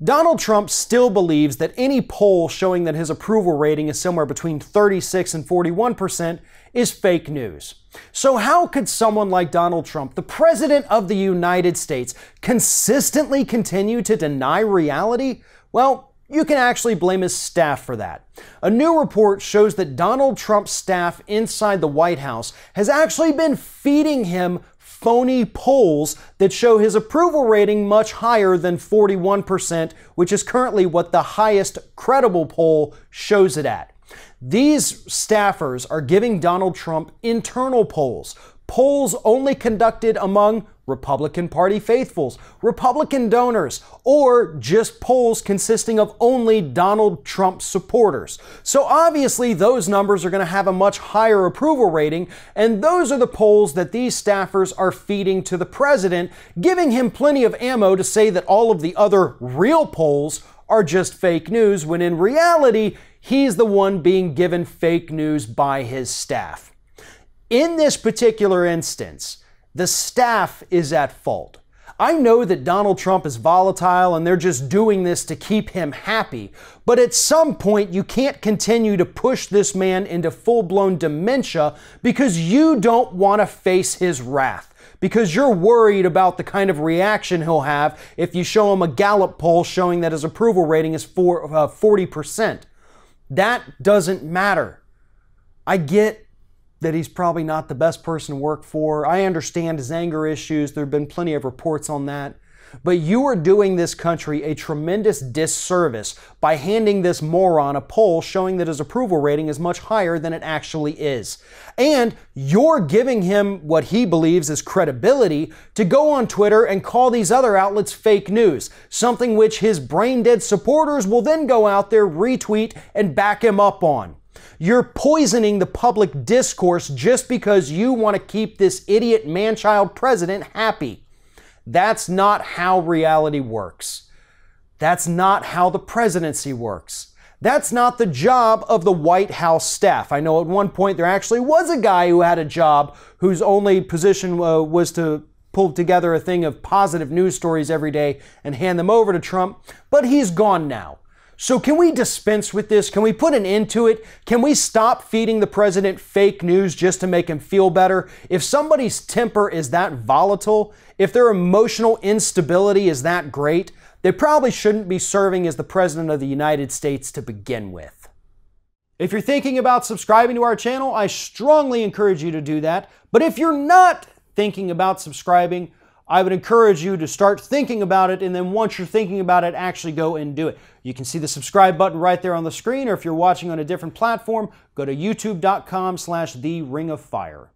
Donald Trump still believes that any poll showing that his approval rating is somewhere between 36 and 41% is fake news. So how could someone like Donald Trump, the President of the United States, consistently continue to deny reality? Well, you can actually blame his staff for that. A new report shows that Donald Trump's staff inside the White House has actually been feeding him phony polls that show his approval rating much higher than 41%, which is currently what the highest credible poll shows it at. These staffers are giving Donald Trump internal polls only conducted among Republican Party faithfuls, Republican donors, or just polls consisting of only Donald Trump supporters. So obviously those numbers are going to have a much higher approval rating, and those are the polls that these staffers are feeding to the president, giving him plenty of ammo to say that all of the other real polls are just fake news, when in reality, he's the one being given fake news by his staff. In this particular instance, the staff is at fault. I know that Donald Trump is volatile and they're just doing this to keep him happy, but at some point you can't continue to push this man into full-blown dementia because you don't want to face his wrath, because you're worried about the kind of reaction he'll have if you show him a Gallup poll showing that his approval rating is 40%. That doesn't matter. I get that he's probably not the best person to work for. I understand his anger issues. There have been plenty of reports on that. But you are doing this country a tremendous disservice by handing this moron a poll showing that his approval rating is much higher than it actually is. And you're giving him what he believes is credibility to go on Twitter and call these other outlets fake news, something which his brain-dead supporters will then go out there, retweet, and back him up on. You're poisoning the public discourse just because you want to keep this idiot man-child president happy. That's not how reality works. That's not how the presidency works. That's not the job of the White House staff. I know at one point there actually was a guy who had a job whose only position was to pull together a thing of positive news stories every day and hand them over to Trump, but he's gone now. So can we dispense with this? Can we put an end to it? Can we stop feeding the president fake news just to make him feel better? If somebody's temper is that volatile, if their emotional instability is that great, they probably shouldn't be serving as the president of the United States to begin with. If you're thinking about subscribing to our channel, I strongly encourage you to do that. But if you're not thinking about subscribing, I would encourage you to start thinking about it, and then once you're thinking about it, actually go and do it. You can see the subscribe button right there on the screen, or if you're watching on a different platform, go to youtube.com/theringofFire.